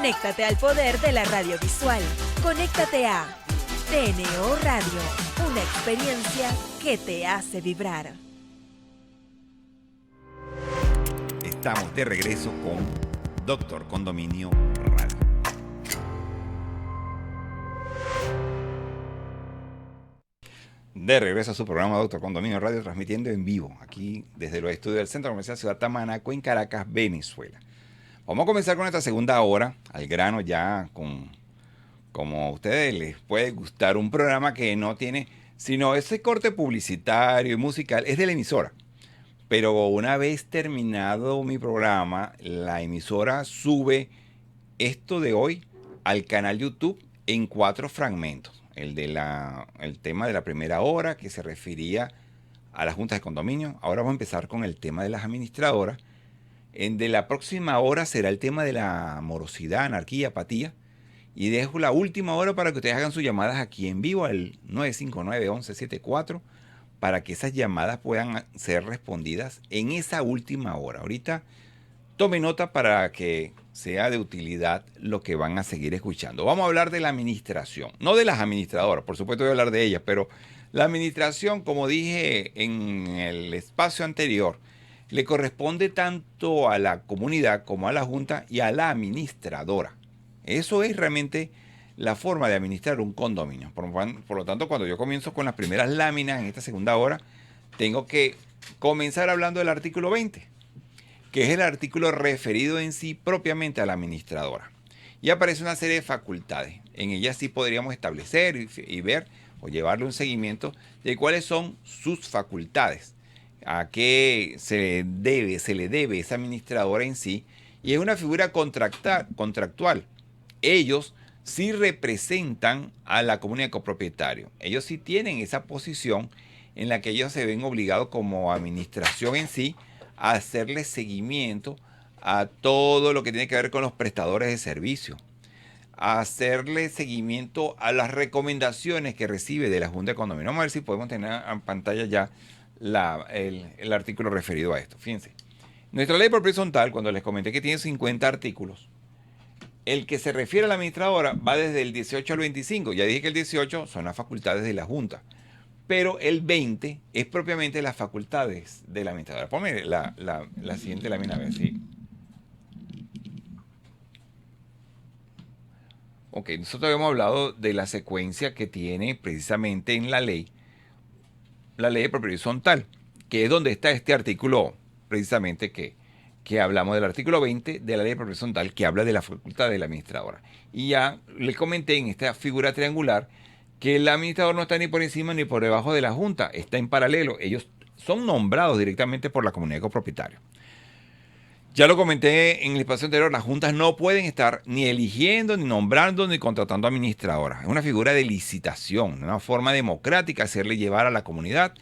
Conéctate al poder de la radiovisual. Conéctate a TNO Radio, una experiencia que te hace vibrar. Estamos de regreso con Doctor Condominio Radio. De regreso a su programa Doctor Condominio Radio, transmitiendo en vivo aquí desde los estudios del Centro Comercial Ciudad Tamanaco en Caracas, Venezuela. Vamos a comenzar con esta segunda hora, al grano ya con, como a ustedes les puede gustar, un programa que no tiene, sino ese corte publicitario y musical, es de la emisora. Pero una vez terminado mi programa, la emisora sube esto de hoy al canal YouTube en 4 fragmentos. El tema de la primera hora, que se refería a las juntas de condominio. Ahora vamos a empezar con el tema de las administradoras. De la próxima hora será el tema de la morosidad, anarquía, apatía. Y dejo la última hora para que ustedes hagan sus llamadas aquí en vivo al 959-1174 para que esas llamadas puedan ser respondidas en esa última hora. Ahorita tome nota para que sea de utilidad lo que van a seguir escuchando. Vamos a hablar de la administración, no de las administradoras, por supuesto voy a hablar de ellas, pero la administración, como dije en el espacio anterior, le corresponde tanto a la comunidad como a la junta y a la administradora. Eso es realmente la forma de administrar un condominio. Por lo tanto, cuando yo comienzo con las primeras láminas en esta segunda hora, tengo que comenzar hablando del artículo 20, que es el artículo referido en sí propiamente a la administradora. Y aparece una serie de facultades. En ellas sí podríamos establecer y ver o llevarle un seguimiento de cuáles son sus facultades, a qué se le debe esa administradora en sí, y es una figura contractual. Ellos sí representan a la comunidad de copropietarios. Ellos sí tienen esa posición en la que ellos se ven obligados como administración en sí a hacerle seguimiento a todo lo que tiene que ver con los prestadores de servicio, a hacerle seguimiento a las recomendaciones que recibe de la Junta de Condominio. Vamos a ver si podemos tener en pantalla ya el artículo referido a esto. Fíjense, nuestra ley por horizontal, cuando les comenté que tiene 50 artículos, el que se refiere a la administradora va desde el 18 al 25. Ya dije que el 18 son las facultades de la Junta, pero el 20 es propiamente las facultades de la administradora. Ponme la siguiente lámina a ver si. Ok, nosotros habíamos hablado de la secuencia que tiene precisamente en la ley de propiedad horizontal, que es donde está este artículo precisamente que hablamos del artículo 20 de la ley de propiedad horizontal, que habla de la facultad de la administradora. Y ya les comenté en esta figura triangular que el administrador no está ni por encima ni por debajo de la junta, está en paralelo. Ellos son nombrados directamente por la comunidad de copropietarios. Ya lo comenté en el espacio anterior, las juntas no pueden estar ni eligiendo, ni nombrando, ni contratando administradoras. Es una figura de licitación, una forma democrática de hacerle llevar a la comunidad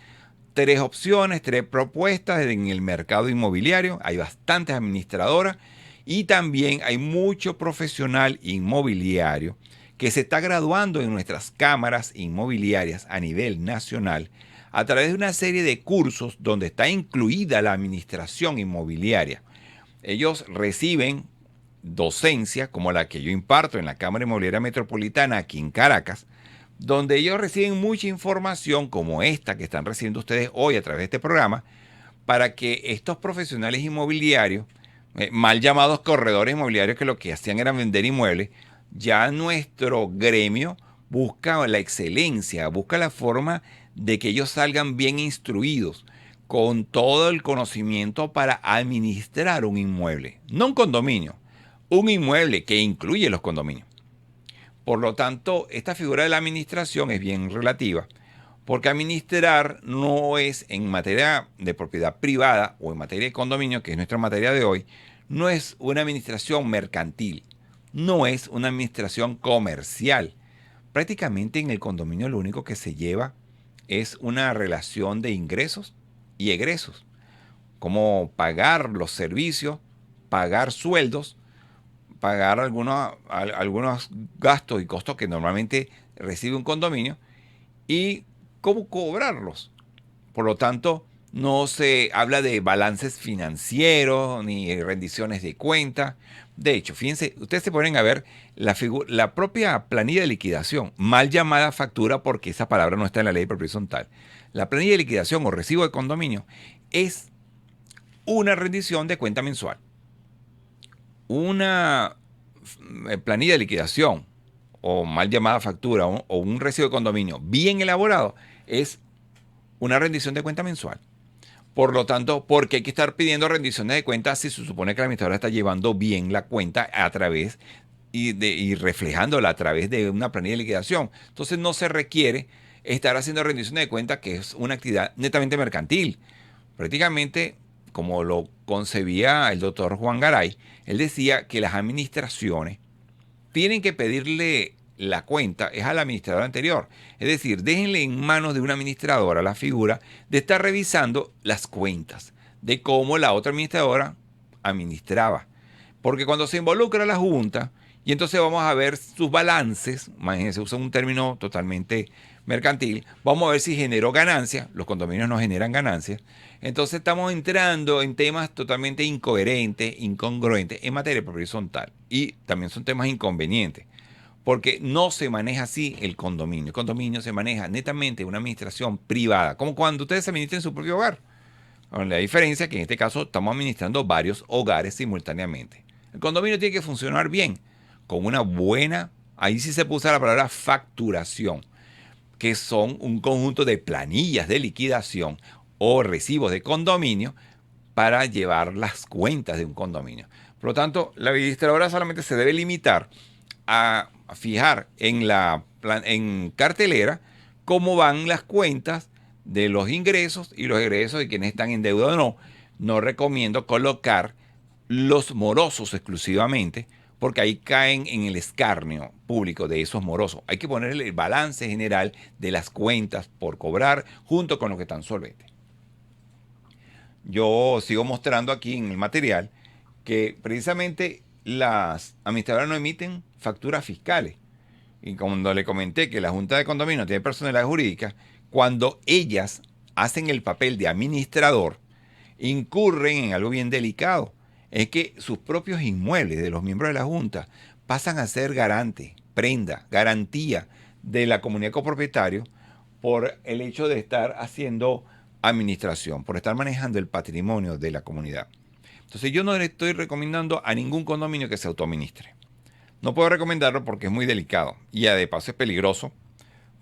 3 opciones, 3 propuestas en el mercado inmobiliario. Hay bastantes administradoras y también hay mucho profesional inmobiliario que se está graduando en nuestras cámaras inmobiliarias a nivel nacional a través de una serie de cursos donde está incluida la administración inmobiliaria. Ellos reciben docencia como la que yo imparto en la Cámara Inmobiliaria Metropolitana aquí en Caracas, donde ellos reciben mucha información como esta que están recibiendo ustedes hoy a través de este programa, para que estos profesionales inmobiliarios, mal llamados corredores inmobiliarios, que lo que hacían era vender inmuebles, ya nuestro gremio busca la excelencia, busca la forma de que ellos salgan bien instruidos, con todo el conocimiento para administrar un inmueble, no un condominio, un inmueble que incluye los condominios. Por lo tanto, esta figura de la administración es bien relativa, porque administrar no es en materia de propiedad privada o en materia de condominio, que es nuestra materia de hoy, no es una administración mercantil, no es una administración comercial. Prácticamente en el condominio lo único que se lleva es una relación de ingresos y egresos, como pagar los servicios, pagar sueldos, pagar algunos gastos y costos que normalmente recibe un condominio y cómo cobrarlos. Por lo tanto, no se habla de balances financieros ni rendiciones de cuenta. De hecho, fíjense, ustedes se ponen a ver la propia planilla de liquidación, mal llamada factura porque esa palabra no está en la ley de propiedad horizontal. La planilla de liquidación o recibo de condominio es una rendición de cuenta mensual. Una planilla de liquidación o mal llamada factura o un recibo de condominio bien elaborado es una rendición de cuenta mensual. Por lo tanto, ¿por qué hay que estar pidiendo rendiciones de cuentas si se supone que la administradora está llevando bien la cuenta a través y reflejándola a través de una planilla de liquidación? Entonces no se requiere estar haciendo rendiciones de cuentas, que es una actividad netamente mercantil. Prácticamente, como lo concebía el doctor Juan Garay, él decía que las administraciones tienen que pedirle la cuenta es al administrador anterior. Es decir, déjenle en manos de una administradora la figura de estar revisando las cuentas de cómo la otra administradora administraba. Porque cuando se involucra la Junta, y entonces vamos a ver sus balances, imagínense, usa un término totalmente mercantil, vamos a ver si generó ganancias, los condominios no generan ganancias, entonces estamos entrando en temas totalmente incoherentes, incongruentes en materia de propiedad horizontal, y también son temas inconvenientes. Porque no se maneja así el condominio. El condominio se maneja netamente una administración privada, como cuando ustedes administren su propio hogar. La diferencia es que en este caso estamos administrando varios hogares simultáneamente. El condominio tiene que funcionar bien, con una buena, ahí sí se puede usar la palabra facturación, que son un conjunto de planillas de liquidación o recibos de condominio para llevar las cuentas de un condominio. Por lo tanto, la administradora solamente se debe limitar a fijar en cartelera cómo van las cuentas de los ingresos y los egresos de quienes están en deuda o no. No recomiendo colocar los morosos exclusivamente porque ahí caen en el escarnio público de esos morosos. Hay que poner el balance general de las cuentas por cobrar junto con los que están solventes. Yo sigo mostrando aquí en el material que precisamente las administradoras no emiten facturas fiscales. Y cuando le comenté que la Junta de Condominio tiene personalidad jurídica, cuando ellas hacen el papel de administrador, incurren en algo bien delicado. Es que sus propios inmuebles de los miembros de la Junta pasan a ser garante, prenda, garantía de la comunidad copropietario por el hecho de estar haciendo administración, por estar manejando el patrimonio de la comunidad. Entonces yo no le estoy recomendando a ningún condominio que se autoadministre. No puedo recomendarlo porque es muy delicado y de paso es peligroso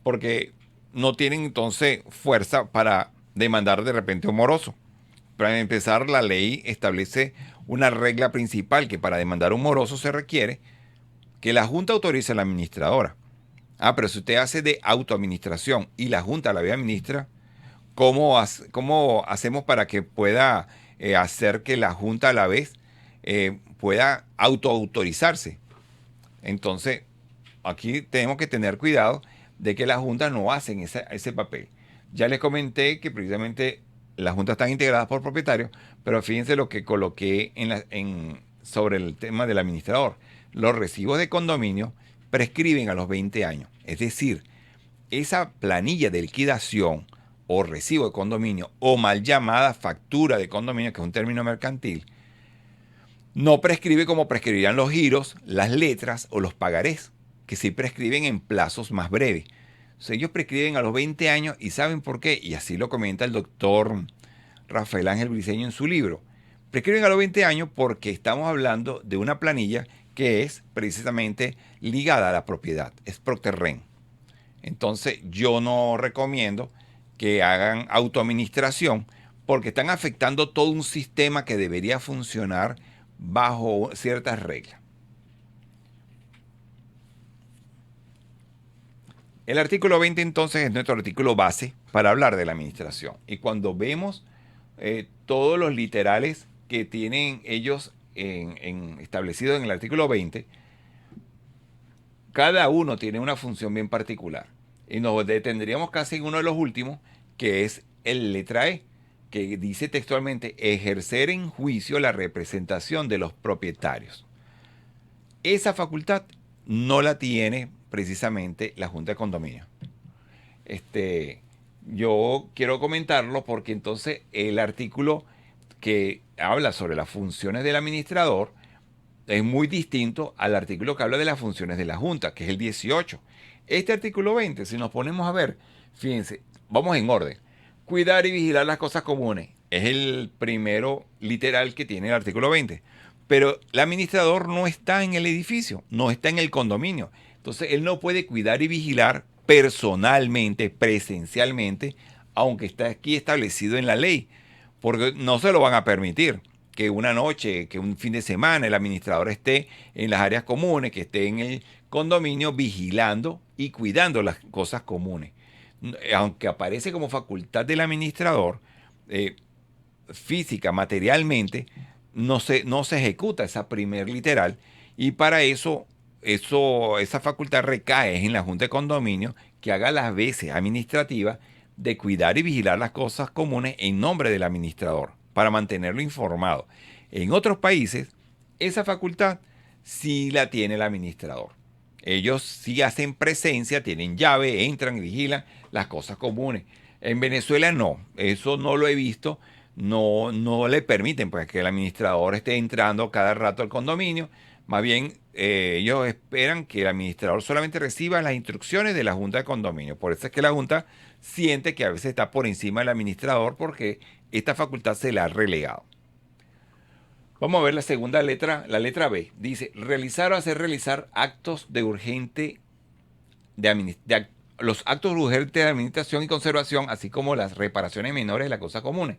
porque no tienen entonces fuerza para demandar de repente a un moroso. Para empezar, la ley establece una regla principal que para demandar a un moroso se requiere que la Junta autorice a la administradora. Pero si usted hace de autoadministración y la Junta la administra, ¿cómo hacemos para que pueda hacer que la Junta a la vez pueda autoautorizarse? Entonces, aquí tenemos que tener cuidado de que las juntas no hacen ese papel. Ya les comenté que precisamente las juntas están integradas por propietarios, pero fíjense lo que coloqué sobre el tema del administrador. Los recibos de condominio prescriben a los 20 años. Es decir, esa planilla de liquidación o recibo de condominio o mal llamada factura de condominio, que es un término mercantil, no prescribe como prescribirían los giros, las letras o los pagarés, que sí prescriben en plazos más breves. O sea, ellos prescriben a los 20 años y ¿saben por qué? Y así lo comenta el doctor Rafael Ángel Briceño en su libro. Prescriben a los 20 años porque estamos hablando de una planilla que es precisamente ligada a la propiedad, es Procterren. Entonces yo no recomiendo que hagan autoadministración porque están afectando todo un sistema que debería funcionar bajo ciertas reglas. El artículo 20 entonces es nuestro artículo base para hablar de la administración. Y cuando vemos todos los literales que tienen ellos establecidos en el artículo 20, cada uno tiene una función bien particular. Y nos detendríamos casi en uno de los últimos, que es el letra E, que dice textualmente ejercer en juicio la representación de los propietarios. Esa facultad no la tiene precisamente la Junta de Condominio. yo quiero comentarlo porque entonces el artículo que habla sobre las funciones del administrador es muy distinto al artículo que habla de las funciones de la Junta, que es el 18. Este artículo 20, si nos ponemos a ver, fíjense, vamos en orden. Cuidar y vigilar las cosas comunes es el primero literal que tiene el artículo 20. Pero el administrador no está en el edificio, no está en el condominio. Entonces él no puede cuidar y vigilar personalmente, presencialmente, aunque está aquí establecido en la ley, porque no se lo van a permitir que una noche, que un fin de semana el administrador esté en las áreas comunes, que esté en el condominio vigilando y cuidando las cosas comunes. Aunque aparece como facultad del administrador, física, materialmente, no se ejecuta esa primer literal, y para esa facultad recae en la Junta de Condominio, que haga las veces administrativas de cuidar y vigilar las cosas comunes en nombre del administrador, para mantenerlo informado. En otros países, esa facultad sí la tiene el administrador. Ellos sí hacen presencia, tienen llave, entran y vigilan las cosas comunes. En Venezuela no, eso no lo he visto, no le permiten pues, que el administrador esté entrando cada rato al condominio. Más bien, ellos esperan que el administrador solamente reciba las instrucciones de la Junta de Condominio. Por eso es que la Junta siente que a veces está por encima del administrador, porque esta facultad se la ha relegado. Vamos a ver la segunda letra, la letra B. Dice, realizar o hacer realizar actos de urgente los actos urgentes de administración y conservación, así como las reparaciones menores de las cosas comunes.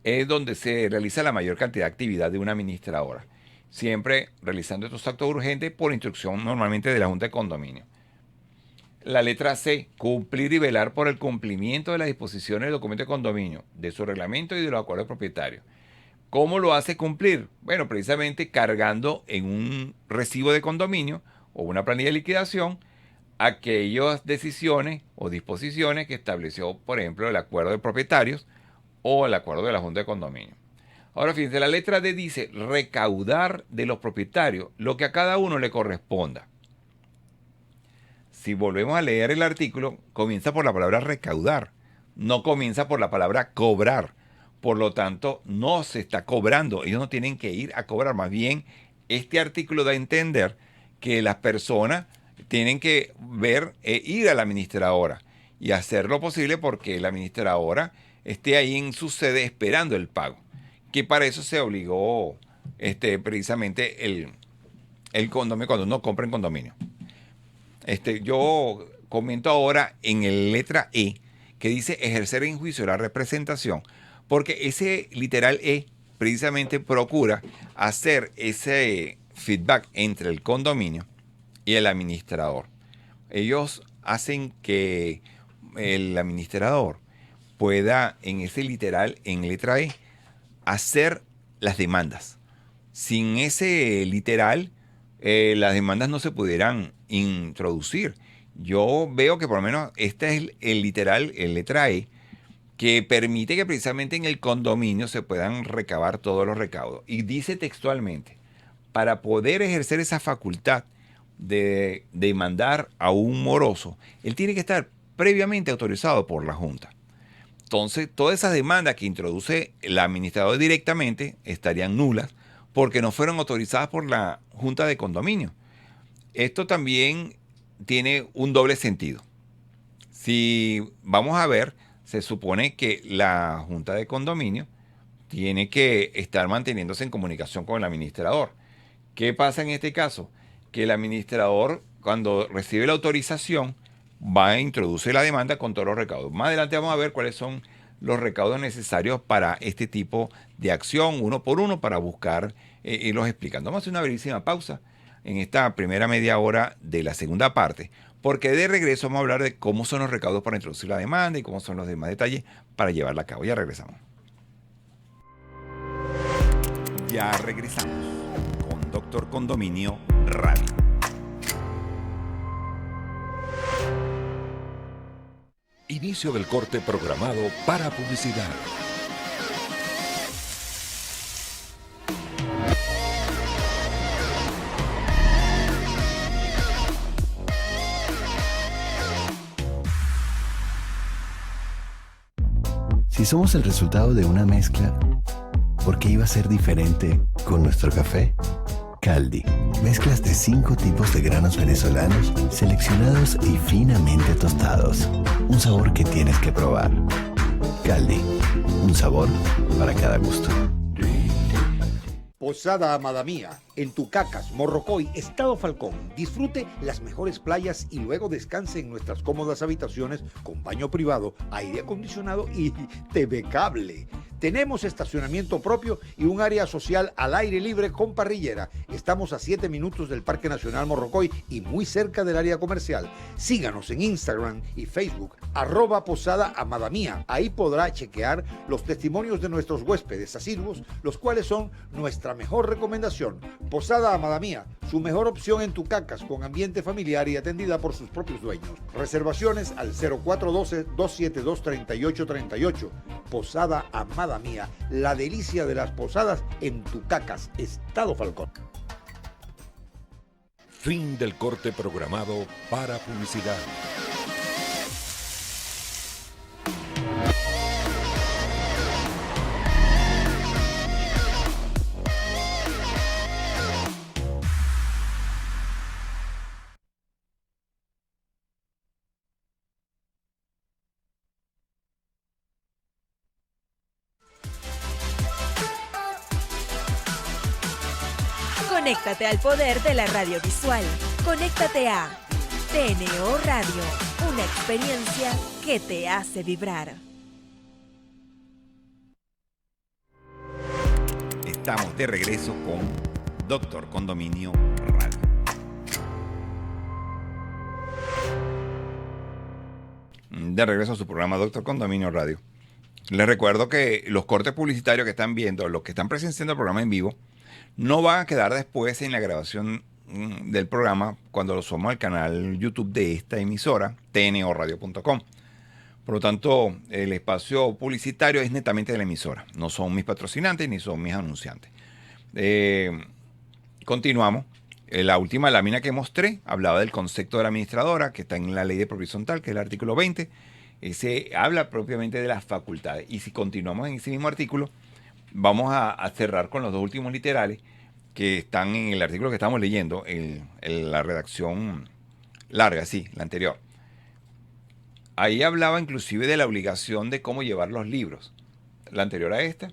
Es donde se realiza la mayor cantidad de actividad de una administradora. Siempre realizando estos actos urgentes por instrucción normalmente de la Junta de Condominio. La letra C, cumplir y velar por el cumplimiento de las disposiciones del documento de condominio, de su reglamento y de los acuerdos propietarios. ¿Cómo lo hace cumplir? Bueno, precisamente cargando en un recibo de condominio o una planilla de liquidación aquellas decisiones o disposiciones que estableció, por ejemplo, el acuerdo de propietarios o el acuerdo de la Junta de Condominio. Ahora fíjense, la letra D dice recaudar de los propietarios lo que a cada uno le corresponda. Si volvemos a leer el artículo, comienza por la palabra recaudar, no comienza por la palabra cobrar. Por lo tanto, no se está cobrando, ellos no tienen que ir a cobrar. Más bien, este artículo da a entender que las personas tienen que ir a la administradora y hacer lo posible porque la administradora esté ahí en su sede esperando el pago. Que para eso se obligó precisamente el condominio, cuando uno compra en condominio. Yo comento ahora en la letra E, que dice ejercer en juicio la representación, porque ese literal E precisamente procura hacer ese feedback entre el condominio y el administrador. Ellos hacen que el administrador pueda, en ese literal, en letra E, hacer las demandas. Sin ese literal, las demandas no se pudieran introducir. Yo veo que por lo menos este es el literal, el letra E, que permite que precisamente en el condominio se puedan recabar todos los recaudos. Y dice textualmente, para poder ejercer esa facultad de demandar a un moroso, él tiene que estar previamente autorizado por la Junta. Entonces, todas esas demandas que introduce el administrador directamente estarían nulas porque no fueron autorizadas por la Junta de Condominio. Esto también tiene un doble sentido. Si vamos a ver, se supone que la Junta de Condominio tiene que estar manteniéndose en comunicación con el administrador. ¿Qué pasa en este caso? Que el administrador, cuando recibe la autorización, va a introducir la demanda con todos los recaudos. Más adelante vamos a ver cuáles son los recaudos necesarios para este tipo de acción, uno por uno, para buscar irlos explicando. Vamos a hacer una brevísima pausa en esta primera media hora de la segunda parte, porque de regreso vamos a hablar de cómo son los recaudos para introducir la demanda y cómo son los demás detalles para llevarla a cabo. Ya regresamos. Ya regresamos con Doctor Condominio Radio. Inicio del corte programado para publicidad. Si somos el resultado de una mezcla, ¿por qué iba a ser diferente con nuestro café? Caldi, mezclas de 5 tipos de granos venezolanos seleccionados y finamente tostados. Un sabor que tienes que probar. Caldi, un sabor para cada gusto. Posada Amada Mía, en Tucacas, Morrocoy, Estado Falcón. Disfrute las mejores playas y luego descanse en nuestras cómodas habitaciones con baño privado, aire acondicionado y TV cable. Tenemos estacionamiento propio y un área social al aire libre con parrillera. Estamos a 7 minutos del Parque Nacional Morrocoy y muy cerca del área comercial. Síganos en Instagram y Facebook, @Posada Amada Mía. Ahí podrá chequear los testimonios de nuestros huéspedes asiduos, los cuales son nuestra mejor recomendación. Posada Amada Mía, su mejor opción en Tucacas, con ambiente familiar y atendida por sus propios dueños. Reservaciones al 0412-272-3838. Posada Amada Mía, la delicia de las posadas en Tucacas, Estado Falcón. Fin del corte programado para publicidad. Conéctate al poder de la radiovisual. Conéctate a TNO Radio, una experiencia que te hace vibrar. Estamos de regreso con Doctor Condominio Radio. De regreso a su programa Doctor Condominio Radio. Les recuerdo que los cortes publicitarios que están viendo, los que están presenciando el programa en vivo, no van a quedar después en la grabación del programa cuando lo subamos al canal YouTube de esta emisora, tnoradio.com. Por lo tanto, el espacio publicitario es netamente de la emisora. No son mis patrocinantes ni son mis anunciantes. Continuamos. La última lámina que mostré hablaba del concepto de la administradora, que está en la ley de propiedad horizontal, que es el artículo 20. Ese habla propiamente de las facultades. Y si continuamos en ese mismo artículo, vamos a cerrar con los dos últimos literales que están en el artículo que estamos leyendo, la redacción larga, sí, la anterior. Ahí hablaba inclusive de la obligación de cómo llevar los libros. La anterior a esta.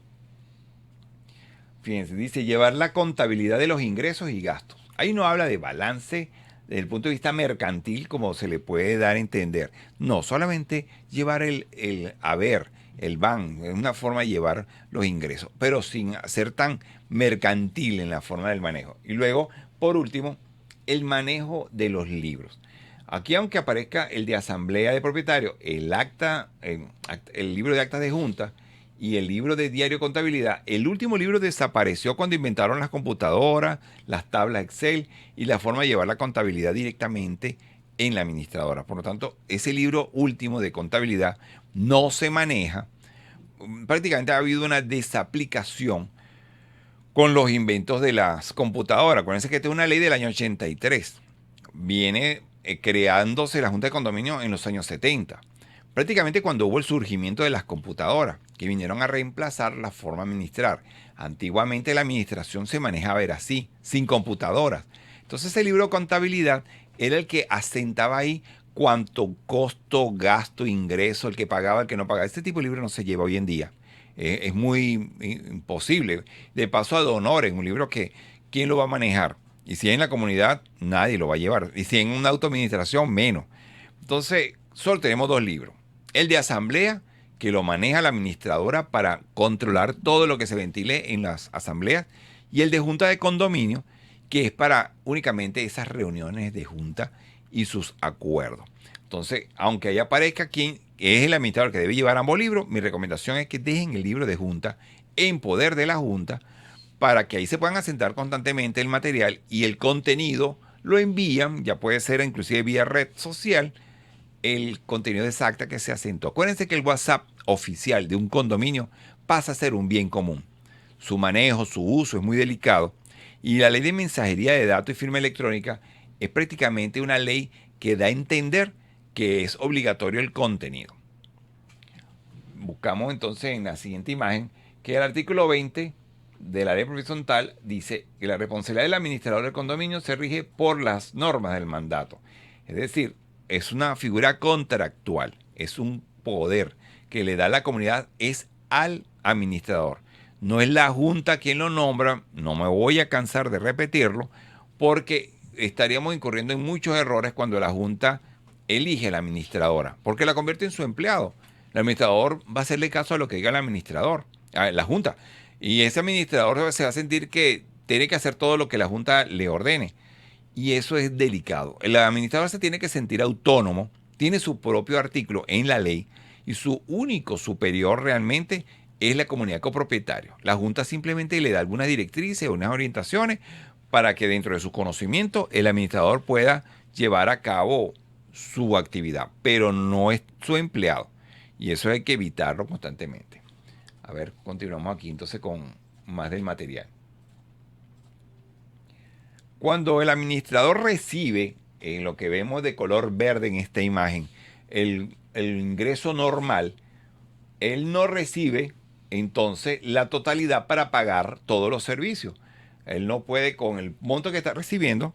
Fíjense, dice llevar la contabilidad de los ingresos y gastos. Ahí no habla de balance desde el punto de vista mercantil como se le puede dar a entender. No, solamente llevar el haber, el BAN, es una forma de llevar los ingresos, pero sin ser tan mercantil en la forma del manejo. Y luego, por último, el manejo de los libros. Aquí, aunque aparezca el de asamblea de propietarios, el libro de actas de junta y el libro de diario de contabilidad, el último libro desapareció cuando inventaron las computadoras, las tablas Excel y la forma de llevar la contabilidad directamente en la administradora. Por lo tanto, ese libro último de contabilidad no se maneja. Prácticamente ha habido una desaplicación con los inventos de las computadoras. Acuérdense que esta es una ley del año 83. Viene creándose la Junta de Condominio en los años 70. Prácticamente cuando hubo el surgimiento de las computadoras, que vinieron a reemplazar la forma de administrar. Antiguamente la administración se manejaba era así, sin computadoras. Entonces el libro de contabilidad era el que asentaba ahí cuánto costo, gasto, ingreso, el que pagaba, el que no pagaba. Este tipo de libro no se lleva hoy en día. Es muy imposible. De paso ad honorem, un libro que ¿quién lo va a manejar? Y si en la comunidad, nadie lo va a llevar. Y si en una autoadministración, menos. Entonces, solo tenemos dos libros. El de asamblea, que lo maneja la administradora para controlar todo lo que se ventile en las asambleas. Y el de junta de condominio, que es para únicamente esas reuniones de junta y sus acuerdos. Entonces, aunque ahí aparezca quién es el administrador que debe llevar ambos libros, mi recomendación es que dejen el libro de junta en poder de la junta para que ahí se puedan asentar constantemente el material y el contenido lo envían, ya puede ser inclusive vía red social, el contenido de esa acta que se asentó. Acuérdense que el WhatsApp oficial de un condominio pasa a ser un bien común. Su manejo, su uso es muy delicado y la ley de mensajería de datos y firma electrónica es prácticamente una ley que da a entender que es obligatorio el contenido. buscamos entonces en la siguiente imagen que el artículo 20 de la ley horizontal dice que la responsabilidad del administrador del condominio se rige por las normas del mandato. Es decir, es una figura contractual, es un poder que le da la comunidad, es al administrador. No es la Junta quien lo nombra, no me voy a cansar de repetirlo, porque estaríamos incurriendo en muchos errores cuando la Junta elige a la administradora, porque la convierte en su empleado. El administrador va a hacerle caso a lo que diga el administrador, a la Junta. Y ese administrador se va a sentir que tiene que hacer todo lo que la Junta le ordene. Y eso es delicado. El administrador se tiene que sentir autónomo, tiene su propio artículo en la ley y su único superior realmente es la comunidad copropietaria. La Junta simplemente le da algunas directrices, unas orientaciones para que dentro de su conocimiento el administrador pueda llevar a cabo su actividad, pero no es su empleado. Y eso hay que evitarlo constantemente. A ver, continuamos aquí entonces con más del material. Cuando el administrador recibe, en lo que vemos de color verde en esta imagen, el ingreso normal, él no recibe entonces la totalidad para pagar todos los servicios. Él no puede, con el monto que está recibiendo,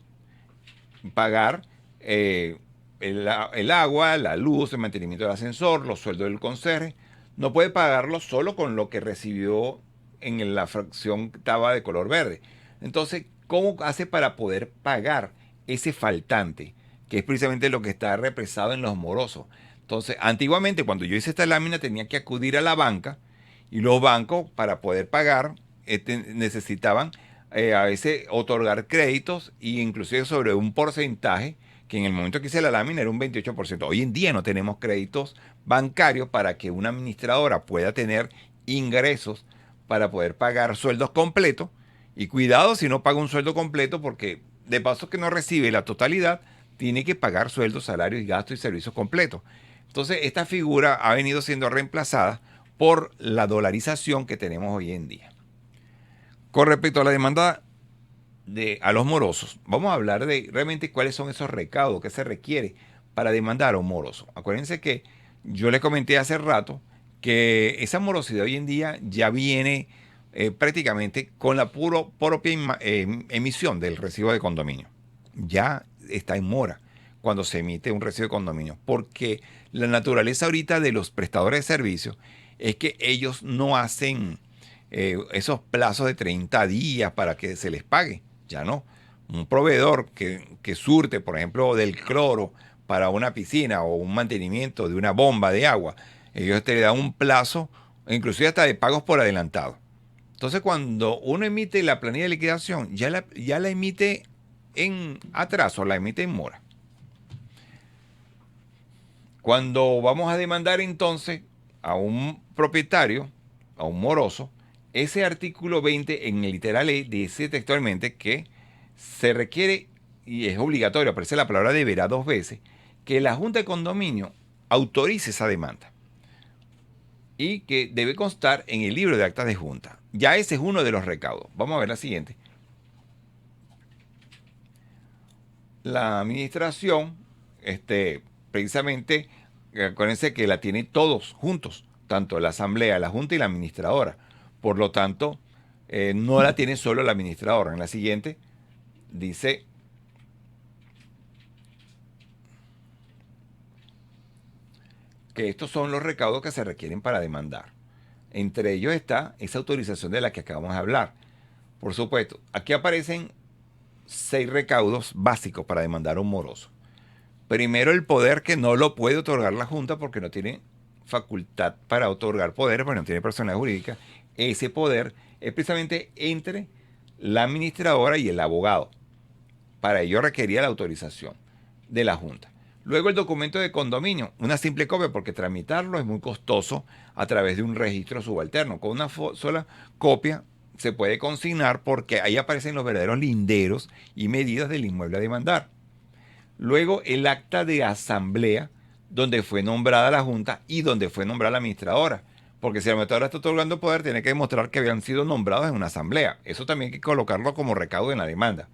pagar el agua, la luz, el mantenimiento del ascensor, los sueldos del conserje. No puede pagarlo solo con lo que recibió en la fracción que estaba de color verde. Entonces, ¿cómo hace para poder pagar ese faltante? Que es precisamente lo que está represado en los morosos. Entonces, antiguamente, cuando yo hice esta lámina, tenía que acudir a la banca, y los bancos, para poder pagar, necesitaban a veces otorgar créditos, e inclusive sobre un porcentaje, que en el momento que hice la lámina era un 28%. Hoy en día no tenemos créditos bancarios para que una administradora pueda tener ingresos para poder pagar sueldos completos. Y cuidado si no paga un sueldo completo, porque de paso que no recibe la totalidad, tiene que pagar sueldos, salarios y gastos y servicios completos. Entonces, esta figura ha venido siendo reemplazada por la dolarización que tenemos hoy en día. Con respecto a la demanda a los morosos, vamos a hablar de realmente cuáles son esos recaudos que se requiere para demandar a un moroso. Acuérdense que yo les comenté hace rato que esa morosidad hoy en día ya viene prácticamente con la propia emisión del recibo de condominio. Ya está en mora cuando se emite un recibo de condominio, porque la naturaleza ahorita de los prestadores de servicios es que ellos no hacen esos plazos de 30 días para que se les pague. Ya no. Un proveedor que surte, por ejemplo, del cloro para una piscina o un mantenimiento de una bomba de agua, ellos te le dan un plazo, inclusive hasta de pagos por adelantado. Entonces, cuando uno emite la planilla de liquidación, ya la emite en atraso, la emite en mora. Cuando vamos a demandar entonces a un propietario, a un moroso, ese artículo 20 en el literal E dice textualmente que se requiere, y es obligatorio, aparece la palabra deberá 2 veces, que la Junta de Condominio autorice esa demanda y que debe constar en el libro de actas de junta. Ya ese es uno de los recaudos. Vamos a ver la siguiente. La administración, precisamente, acuérdense que la tienen todos juntos, tanto la asamblea, la junta y la administradora. Por lo tanto, no la tiene solo la administradora. En la siguiente dice que estos son los recaudos que se requieren para demandar. Entre ellos está esa autorización de la que acabamos de hablar. Por supuesto, aquí aparecen 6 recaudos básicos para demandar a un moroso. Primero, el poder, que no lo puede otorgar la Junta porque no tiene facultad para otorgar poderes, porque no tiene personalidad jurídica. Ese poder es precisamente entre la administradora y el abogado. Para ello requería la autorización de la Junta. Luego, el documento de condominio, una simple copia, porque tramitarlo es muy costoso a través de un registro subalterno. Con una sola copia se puede consignar, porque ahí aparecen los verdaderos linderos y medidas del inmueble a demandar. Luego, el acta de asamblea, donde fue nombrada la Junta y donde fue nombrada la administradora. Porque si la administradora está otorgando poder, tiene que demostrar que habían sido nombrados en una asamblea. Eso también hay que colocarlo como recaudo en la demanda.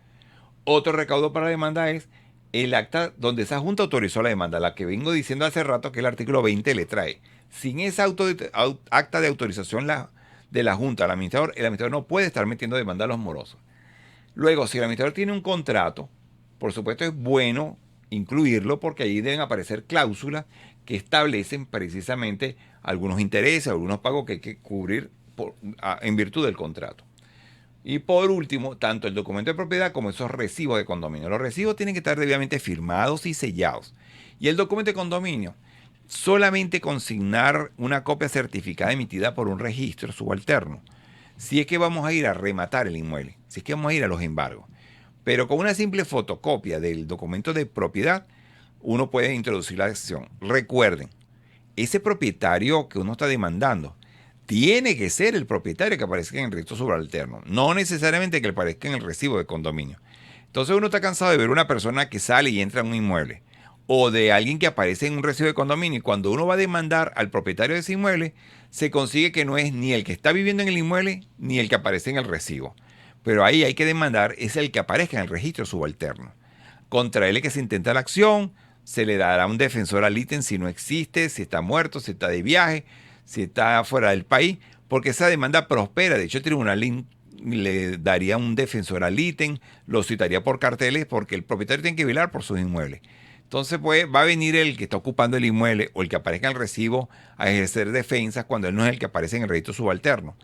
Otro recaudo para la demanda es el acta donde esa junta autorizó la demanda, la que vengo diciendo hace rato que el artículo 20 le trae. Sin esa acta de autorización de la junta al administrador, el administrador no puede estar metiendo demanda a los morosos. Luego, si el administrador tiene un contrato, por supuesto es bueno incluirlo porque ahí deben aparecer cláusulas que establecen precisamente algunos intereses, algunos pagos que hay que cubrir en virtud del contrato. Y por último, tanto el documento de propiedad como esos recibos de condominio. Los recibos tienen que estar debidamente firmados y sellados. Y el documento de condominio, solamente consignar una copia certificada emitida por un registro subalterno. Si es que vamos a ir a rematar el inmueble, si es que vamos a ir a los embargos. Pero con una simple fotocopia del documento de propiedad, uno puede introducir la acción. Recuerden, ese propietario que uno está demandando tiene que ser el propietario que aparezca en el registro subalterno, no necesariamente que aparezca en el recibo de condominio. Entonces uno está cansado de ver una persona que sale y entra en un inmueble o de alguien que aparece en un recibo de condominio y cuando uno va a demandar al propietario de ese inmueble, se consigue que no es ni el que está viviendo en el inmueble ni el que aparece en el recibo. Pero ahí hay que demandar es el que aparezca en el registro subalterno. Contra él es que se intenta la acción, se le dará un defensor al ítem si no existe, si está muerto, si está de viaje, si está fuera del país, porque esa demanda prospera. De hecho, el tribunal le daría un defensor al ítem, lo citaría por carteles, porque el propietario tiene que velar por sus inmuebles. Entonces, pues, va a venir el que está ocupando el inmueble o el que aparezca en el recibo a ejercer defensas cuando él no es el que aparece en el registro subalterno.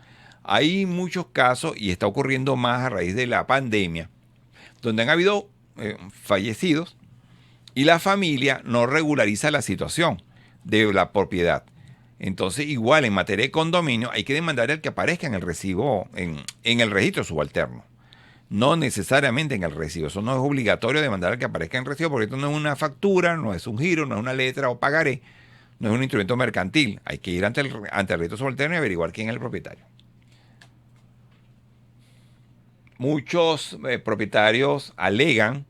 Hay muchos casos, y está ocurriendo más a raíz de la pandemia, donde han habido fallecidos y la familia no regulariza la situación de la propiedad. Entonces, igual en materia de condominio, hay que demandar al que aparezca en el recibo, en el registro subalterno. No necesariamente en el recibo. Eso no es obligatorio demandar al que aparezca en el recibo, porque esto no es una factura, no es un giro, no es una letra o pagaré, no es un instrumento mercantil. Hay que ir ante el registro subalterno y averiguar quién es el propietario. Muchos propietarios alegan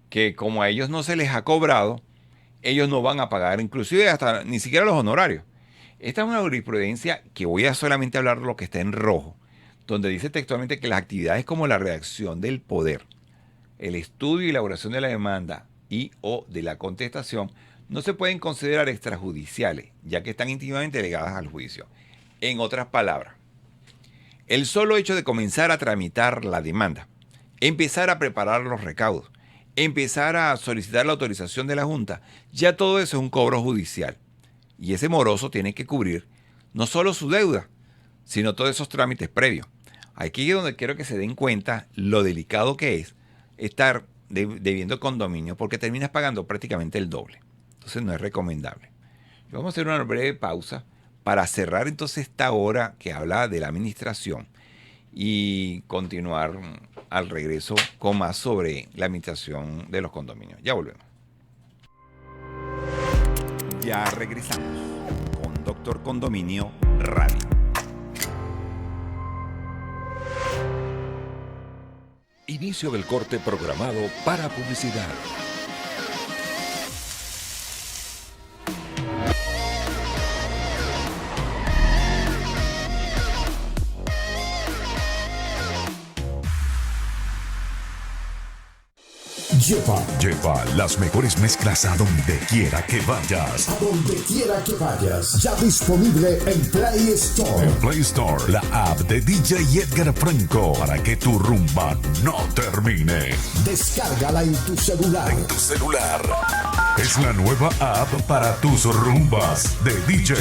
que como a ellos no se les ha cobrado, ellos no van a pagar, inclusive hasta ni siquiera los honorarios. Esta es una jurisprudencia que voy a solamente hablar de lo que está en rojo, donde dice textualmente que las actividades como la redacción del poder, el estudio y elaboración de la demanda y o de la contestación no se pueden considerar extrajudiciales, ya que están íntimamente ligadas al juicio. En otras palabras, el solo hecho de comenzar a tramitar la demanda, empezar a preparar los recaudos, empezar a solicitar la autorización de la Junta, ya todo eso es un cobro judicial. Y ese moroso tiene que cubrir no solo su deuda, sino todos esos trámites previos. Aquí es donde quiero que se den cuenta lo delicado que es estar debiendo condominio, porque terminas pagando prácticamente el doble. Entonces no es recomendable. Vamos a hacer una breve pausa para cerrar entonces esta hora que habla de la administración y continuar al regreso con más sobre la administración de los condominios. Ya volvemos. Ya regresamos con Doctor Condominio Radio. Inicio del corte programado para publicidad. Lleva las mejores mezclas a donde quiera que vayas. A donde quiera que vayas. Ya disponible en Play Store. En Play Store, la app de DJ Edgar Franco para que tu rumba no termine. Descárgala en tu celular. En tu celular. Es la nueva app para tus rumbas de DJ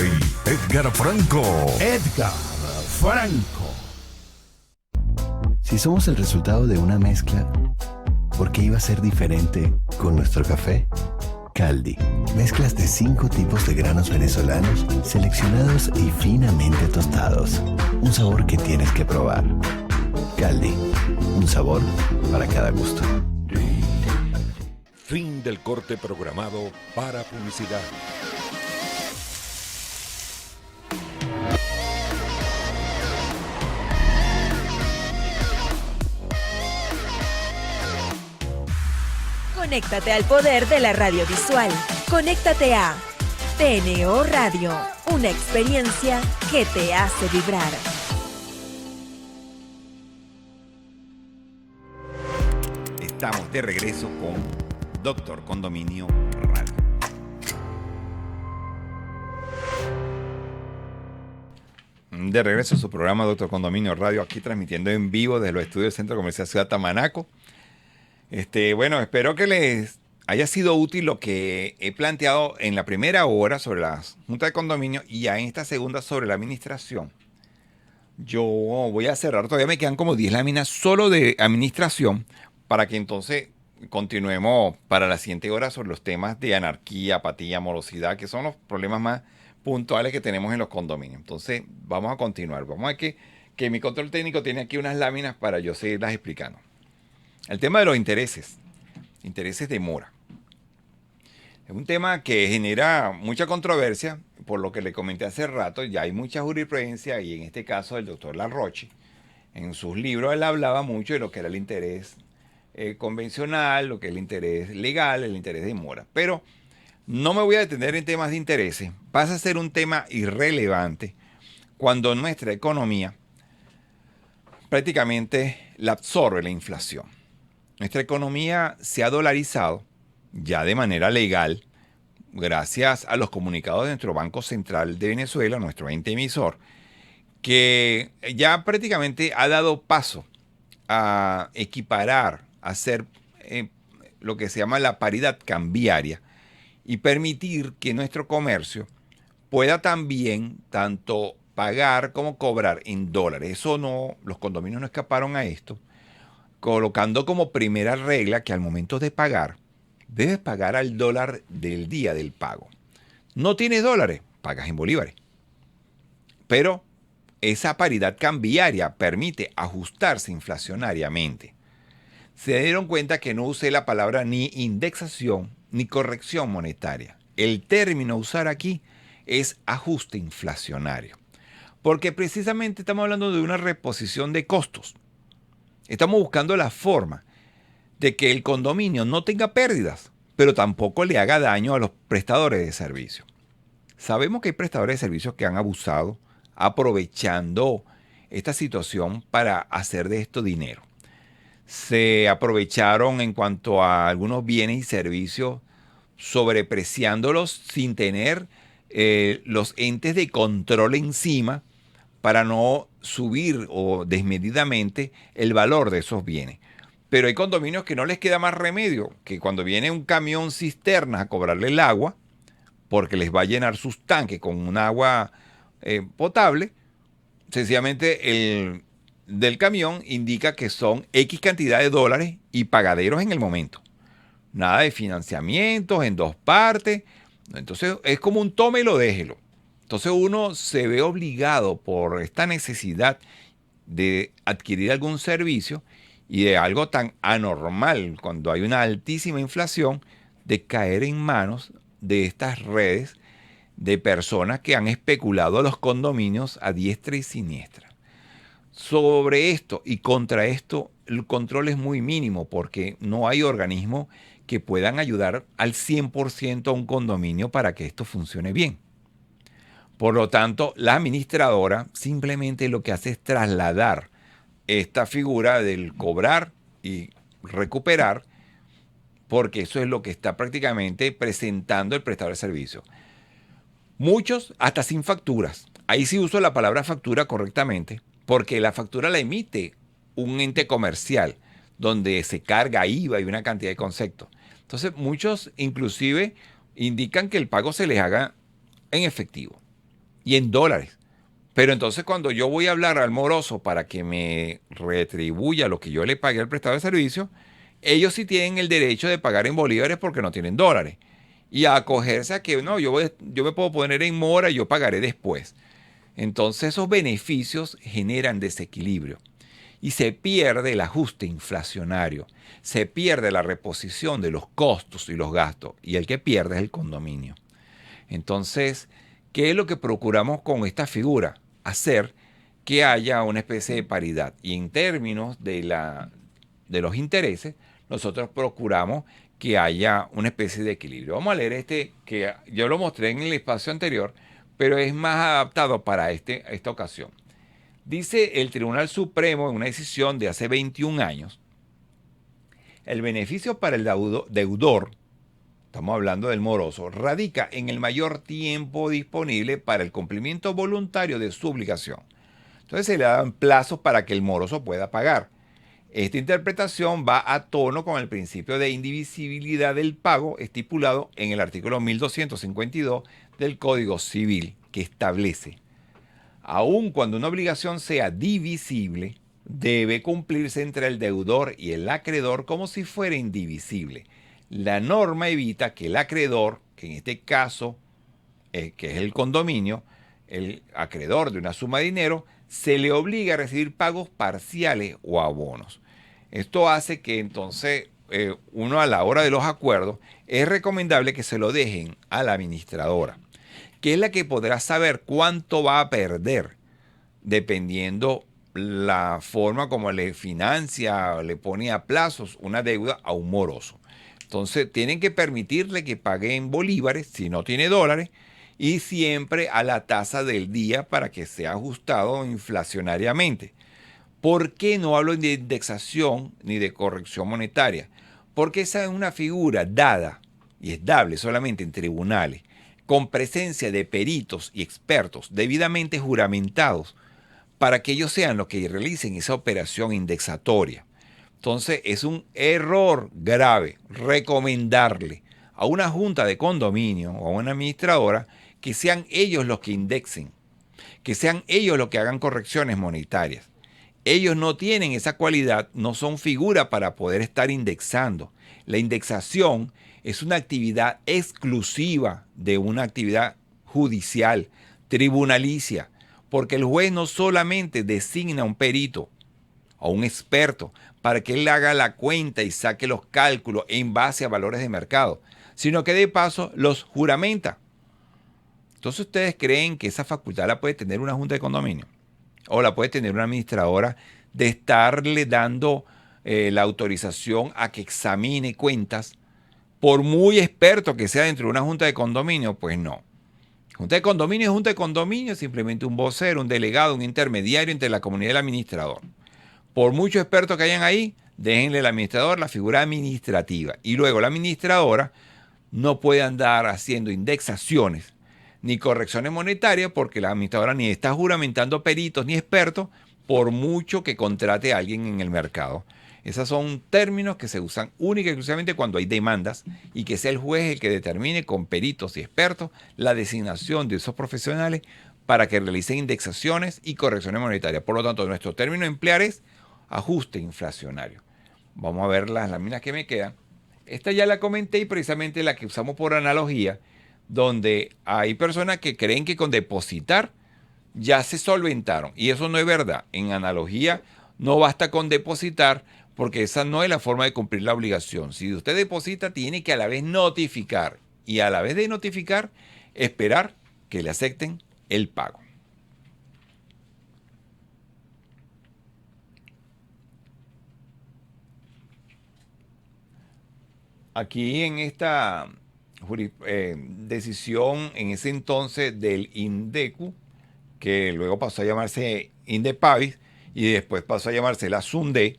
Edgar Franco. Edgar Franco. Si somos el resultado de una mezcla, ¿por qué iba a ser diferente con nuestro café? Caldi, mezclas de 5 tipos de granos venezolanos seleccionados y finamente tostados. Un sabor que tienes que probar. Caldi, un sabor para cada gusto. Fin del corte programado para publicidad. Conéctate al poder de la radiovisual. Conéctate a TNO Radio, una experiencia que te hace vibrar. Estamos de regreso con Doctor Condominio Radio. De regreso a su programa Doctor Condominio Radio, aquí transmitiendo en vivo desde los estudios del Centro Comercial Ciudad Tamanaco. Bueno, espero que les haya sido útil lo que he planteado en la primera hora sobre la Junta de Condominio y ya en esta segunda sobre la administración. Yo voy a cerrar, todavía me quedan como 10 láminas solo de administración para que entonces continuemos para la siguiente hora sobre los temas de anarquía, apatía, morosidad, que son los problemas más puntuales que tenemos en los condominios. Entonces vamos a continuar. Vamos a ver que mi control técnico tiene aquí unas láminas para yo seguirlas explicando. El tema de los intereses de mora. Es un tema que genera mucha controversia, por lo que le comenté hace rato. Ya hay mucha jurisprudencia y en este caso el doctor Larroche, en sus libros él hablaba mucho de lo que era el interés convencional, lo que es el interés legal, el interés de mora. Pero no me voy a detener en temas de intereses. Pasa a ser un tema irrelevante cuando nuestra economía prácticamente la absorbe la inflación. Nuestra economía se ha dolarizado ya de manera legal gracias a los comunicados de nuestro Banco Central de Venezuela, nuestro ente emisor, que ya prácticamente ha dado paso a equiparar, a hacer lo que se llama la paridad cambiaria y permitir que nuestro comercio pueda también tanto pagar como cobrar en dólares. Eso no, los condominios no escaparon a esto, colocando como primera regla que al momento de pagar, debes pagar al dólar del día del pago. No tienes dólares, pagas en bolívares. Pero esa paridad cambiaria permite ajustarse inflacionariamente. Se dieron cuenta que no usé la palabra ni indexación ni corrección monetaria. El término a usar aquí es ajuste inflacionario. Porque precisamente estamos hablando de una reposición de costos. Estamos buscando la forma de que el condominio no tenga pérdidas, pero tampoco le haga daño a los prestadores de servicios. Sabemos que hay prestadores de servicios que han abusado aprovechando esta situación para hacer de esto dinero. Se aprovecharon en cuanto a algunos bienes y servicios, sobrepreciándolos sin tener los entes de control encima para no subir o desmedidamente el valor de esos bienes. Pero hay condominios que no les queda más remedio que cuando viene un camión cisterna a cobrarle el agua, porque les va a llenar sus tanques con un agua potable, sencillamente el del camión indica que son X cantidad de dólares y pagaderos en el momento. Nada de financiamientos en dos partes. Entonces es como un tómelo, déjelo. Entonces uno se ve obligado por esta necesidad de adquirir algún servicio y de algo tan anormal cuando hay una altísima inflación, de caer en manos de estas redes de personas que han especulado los condominios a diestra y siniestra. Sobre esto y contra esto, el control es muy mínimo porque no hay organismos que puedan ayudar al 100% a un condominio para que esto funcione bien. Por lo tanto, la administradora simplemente lo que hace es trasladar esta figura del cobrar y recuperar, porque eso es lo que está prácticamente presentando el prestador de servicio. Muchos hasta sin facturas. Ahí sí uso la palabra factura correctamente, porque la factura la emite un ente comercial donde se carga IVA y una cantidad de conceptos. Entonces muchos inclusive indican que el pago se les haga en efectivo y en dólares. Pero entonces cuando yo voy a hablar al moroso para que me retribuya lo que yo le pagué al prestador de servicio, ellos sí tienen el derecho de pagar en bolívares porque no tienen dólares. Y a acogerse a que no, yo me puedo poner en mora y yo pagaré después. Entonces esos beneficios generan desequilibrio. Y se pierde el ajuste inflacionario. Se pierde la reposición de los costos y los gastos. Y el que pierde es el condominio. Entonces, ¿qué es lo que procuramos con esta figura? Hacer que haya una especie de paridad. Y en términos de los intereses, nosotros procuramos que haya una especie de equilibrio. Vamos a leer este, que yo lo mostré en el espacio anterior, pero es más adaptado para esta ocasión. Dice el Tribunal Supremo en una decisión de hace 21 años El beneficio para el deudor, estamos hablando del moroso, radica en el mayor tiempo disponible para el cumplimiento voluntario de su obligación. Entonces se le dan plazos para que el moroso pueda pagar. Esta interpretación va a tono con el principio de indivisibilidad del pago estipulado en el artículo 1252 del Código Civil, que establece: aun cuando una obligación sea divisible, debe cumplirse entre el deudor y el acreedor como si fuera indivisible. La norma evita que el acreedor, que en este caso, que es el condominio, el acreedor de una suma de dinero, se le obliga a recibir pagos parciales o abonos. Esto hace que entonces uno, a la hora de los acuerdos, es recomendable que se lo dejen a la administradora, que es la que podrá saber cuánto va a perder dependiendo la forma como le financia o le pone a plazos una deuda a un moroso. Entonces tienen que permitirle que pague en bolívares si no tiene dólares, y siempre a la tasa del día para que sea ajustado inflacionariamente. ¿Por qué no hablo de indexación ni de corrección monetaria? Porque esa es una figura dada y es dable solamente en tribunales, con presencia de peritos y expertos debidamente juramentados para que ellos sean los que realicen esa operación indexatoria. Entonces es un error grave recomendarle a una junta de condominio o a una administradora que sean ellos los que indexen, que sean ellos los que hagan correcciones monetarias. Ellos no tienen esa cualidad, no son figura para poder estar indexando. La indexación es una actividad exclusiva de una actividad judicial, tribunalicia, porque el juez no solamente designa un perito o un experto para que él haga la cuenta y saque los cálculos en base a valores de mercado, sino que de paso los juramenta. Entonces, ¿ustedes creen que esa facultad la puede tener una junta de condominio? O la puede tener una administradora de estarle dando la autorización a que examine cuentas, por muy experto que sea dentro de una junta de condominio? Pues no. Junta de condominio es junta de condominio, simplemente un vocero, un delegado, un intermediario entre la comunidad y el administrador. Por muchos expertos que hayan ahí, déjenle al administrador la figura administrativa. Y luego la administradora no puede andar haciendo indexaciones ni correcciones monetarias, porque la administradora ni está juramentando peritos ni expertos, por mucho que contrate a alguien en el mercado. Esos son términos que se usan única y exclusivamente cuando hay demandas, y que sea el juez el que determine con peritos y expertos la designación de esos profesionales para que realicen indexaciones y correcciones monetarias. Por lo tanto, nuestro término a emplear es ajuste inflacionario. Vamos a ver las láminas que me quedan. Esta ya la comenté, y precisamente la que usamos por analogía, donde hay personas que creen que con depositar ya se solventaron, y eso no es verdad. En analogía no basta con depositar, porque esa no es la forma de cumplir la obligación. Si usted deposita, tiene que a la vez notificar, y a la vez de notificar, esperar que le acepten el pago. Aquí en esta decisión, en ese entonces del INDECU, que luego pasó a llamarse INDEPAVIS y después pasó a llamarse la SUNDE,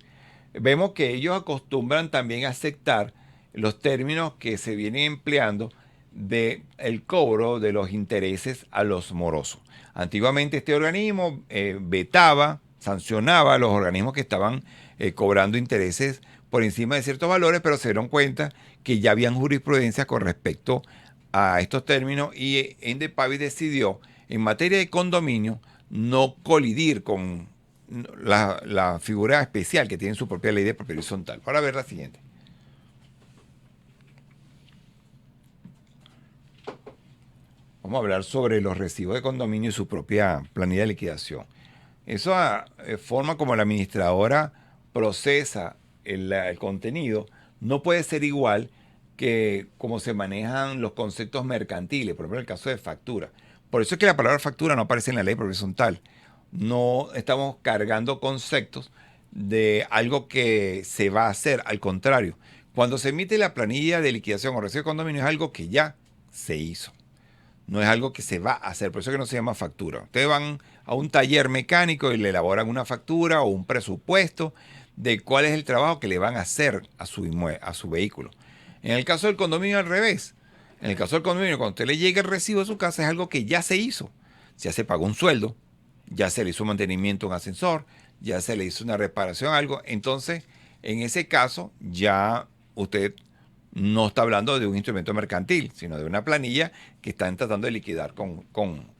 vemos que ellos acostumbran también a aceptar los términos que se vienen empleando del cobro de los intereses a los morosos. Antiguamente este organismo vetaba, sancionaba a los organismos que estaban cobrando intereses por encima de ciertos valores, pero se dieron cuenta que ya habían jurisprudencia con respecto a estos términos, y INDEPAVIS decidió, en materia de condominio, no colidir con la figura especial que tiene su propia ley de propiedad horizontal. Ahora a ver la siguiente. Vamos a hablar sobre los recibos de condominio y su propia planilla de liquidación. Esa forma como la administradora procesa el contenido no puede ser igual que como se manejan los conceptos mercantiles, por ejemplo, en el caso de factura. Por eso es que la palabra factura no aparece en la ley horizontal. No estamos cargando conceptos de algo que se va a hacer. Al contrario, cuando se emite la planilla de liquidación o recibo de condominio, es algo que ya se hizo. No es algo que se va a hacer, por eso es que no se llama factura. Ustedes van a un taller mecánico y le elaboran una factura o un presupuesto de cuál es el trabajo que le van a hacer a su vehículo. En el caso del condominio al revés. En el caso del condominio, cuando usted le llega el recibo a su casa, es algo que ya se hizo. Ya se pagó un sueldo, ya se le hizo mantenimiento a un ascensor, ya se le hizo una reparación a algo. Entonces, en ese caso, ya usted no está hablando de un instrumento mercantil, sino de una planilla que están tratando de liquidar con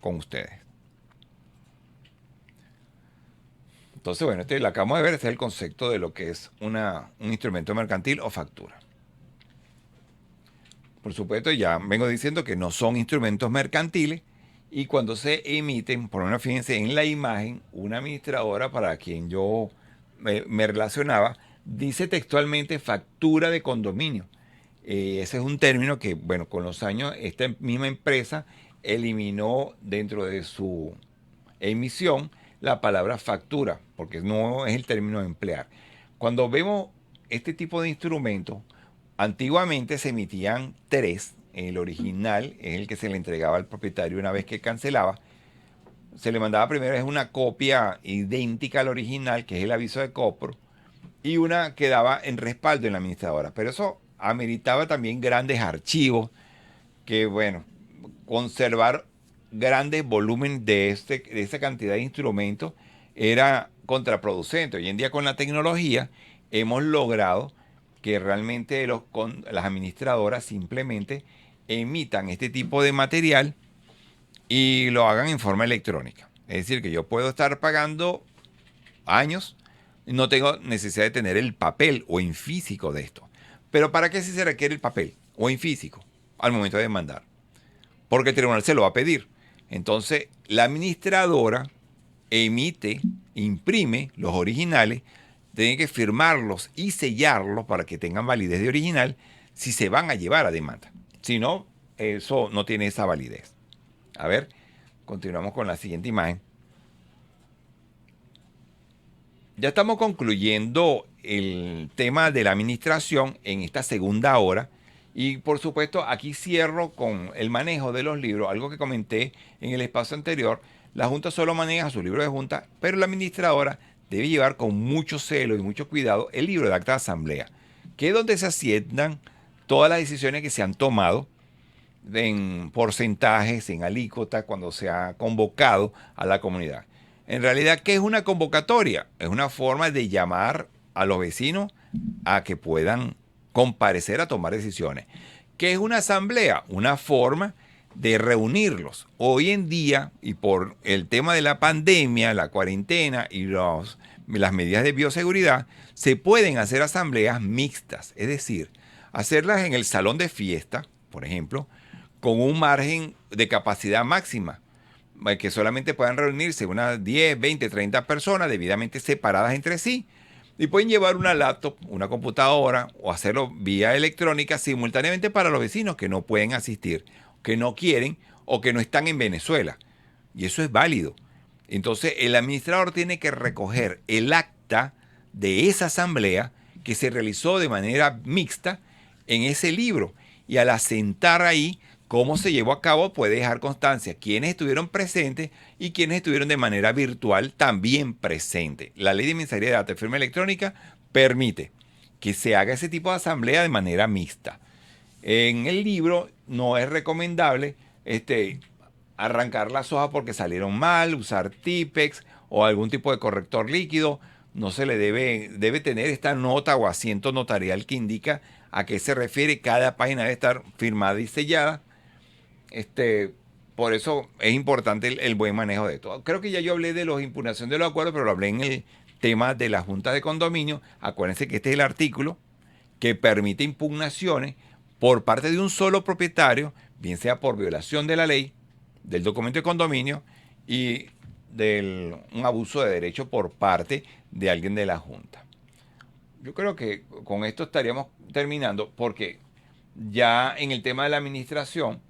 ustedes. Entonces, bueno, lo acabamos de ver, este es el concepto de lo que es un instrumento mercantil o factura. Por supuesto, ya vengo diciendo que no son instrumentos mercantiles y cuando se emiten, por lo menos fíjense en la imagen, una administradora para quien yo me relacionaba, dice textualmente factura de condominio. Ese es un término que, bueno, con los años esta misma empresa eliminó dentro de su emisión la palabra factura, porque no es el término a emplear. Cuando vemos este tipo de instrumentos, antiguamente se emitían 3. El original es el que se le entregaba al propietario una vez que cancelaba. Se le mandaba primero es una copia idéntica al original, que es el aviso de cobro, y una quedaba en respaldo en la administradora. Pero eso ameritaba también grandes archivos, que bueno, conservar grandes volúmenes de esa cantidad de instrumentos era contraproducente. Hoy en día con la tecnología hemos logrado que realmente las administradoras simplemente emitan este tipo de material y lo hagan en forma electrónica. Es decir, que yo puedo estar pagando años y no tengo necesidad de tener el papel o en físico de esto. Pero ¿para qué se requiere el papel o en físico al momento de demandar? Porque el tribunal se lo va a pedir. Entonces, la administradora imprime los originales, tiene que firmarlos y sellarlos para que tengan validez de original si se van a llevar a demanda. Si no, eso no tiene esa validez. A ver, continuamos con la siguiente imagen. Ya estamos concluyendo el tema de la administración en esta segunda hora. Y por supuesto, aquí cierro con el manejo de los libros, algo que comenté en el espacio anterior. La Junta solo maneja su libro de Junta, pero la administradora debe llevar con mucho celo y mucho cuidado el libro de acta de asamblea, que es donde se asientan todas las decisiones que se han tomado en porcentajes, en alícuotas, cuando se ha convocado a la comunidad. En realidad, ¿qué es una convocatoria? Es una forma de llamar a los vecinos a que puedan comparecer a tomar decisiones. ¿Qué es una asamblea? Una forma de reunirlos. Hoy en día, y por el tema de la pandemia, la cuarentena y las medidas de bioseguridad, se pueden hacer asambleas mixtas, es decir, hacerlas en el salón de fiesta, por ejemplo, con un margen de capacidad máxima, que solamente puedan reunirse unas 10, 20, 30 personas debidamente separadas entre sí, y pueden llevar una laptop, una computadora o hacerlo vía electrónica simultáneamente para los vecinos que no pueden asistir, que no quieren o que no están en Venezuela. Y eso es válido. Entonces el administrador tiene que recoger el acta de esa asamblea que se realizó de manera mixta en ese libro. Y al asentar ahí cómo se llevó a cabo, puede dejar constancia quiénes estuvieron presentes y quiénes estuvieron de manera virtual también presentes. La ley de mensajería de datos de firma electrónica permite que se haga ese tipo de asamblea de manera mixta. En el libro no es recomendable arrancar las hojas porque salieron mal, usar Tipex o algún tipo de corrector líquido. No se le debe tener esta nota o asiento notarial que indica a qué se refiere. Cada página debe estar firmada y sellada. Por eso es importante el buen manejo de esto. Creo que ya yo hablé de la impugnación de los acuerdos, pero lo hablé en el tema de la Junta de Condominio. Acuérdense que este es el artículo que permite impugnaciones por parte de un solo propietario, bien sea por violación de la ley, del documento de condominio y de un abuso de derecho por parte de alguien de la Junta. Yo creo que con esto estaríamos terminando porque ya en el tema de la administración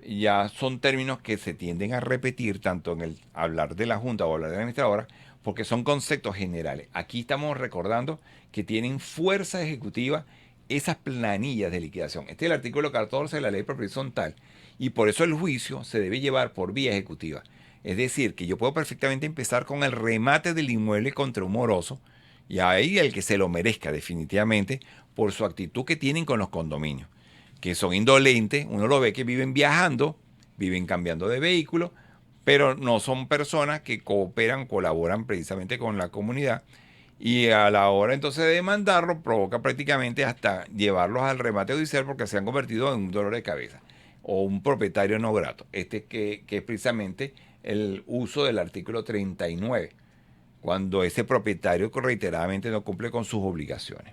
ya son términos que se tienden a repetir tanto en el hablar de la Junta o hablar de la administradora porque son conceptos generales. Aquí estamos recordando que tienen fuerza ejecutiva esas planillas de liquidación. Este es el artículo 14 de la ley de propiedad horizontal y por eso el juicio se debe llevar por vía ejecutiva. Es decir, que yo puedo perfectamente empezar con el remate del inmueble contra un moroso Y ahí el que se lo merezca definitivamente por su actitud que tienen con los condominios, que son indolentes. Uno lo ve que viven viajando, viven cambiando de vehículo, pero no son personas que cooperan, colaboran precisamente con la comunidad. Y a la hora entonces de demandarlo, provoca prácticamente hasta llevarlos al remate judicial porque se han convertido en un dolor de cabeza o un propietario no grato. Que es precisamente el uso del artículo 39, cuando ese propietario reiteradamente no cumple con sus obligaciones.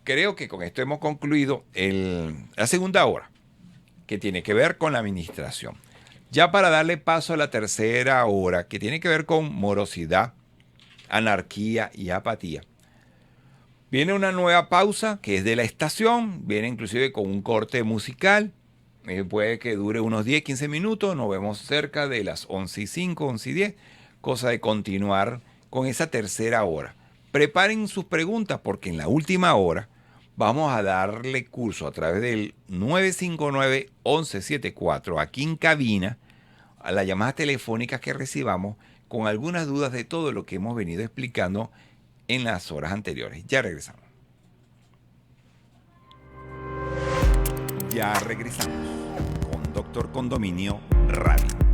Creo que con esto hemos concluido la segunda hora, que tiene que ver con la administración. Ya para darle paso a la tercera hora, que tiene que ver con morosidad, anarquía y apatía. Viene una nueva pausa que es de la estación, viene inclusive con un corte musical, puede que dure unos 10-15 minutos, nos vemos cerca de las 11:05, 11:10, cosa de continuar con esa tercera hora. Preparen sus preguntas porque en la última hora vamos a darle curso a través del 959-1174 aquí en cabina a las llamadas telefónicas que recibamos con algunas dudas de todo lo que hemos venido explicando en las horas anteriores. Ya regresamos. Ya regresamos con Doctor Condominio Radio.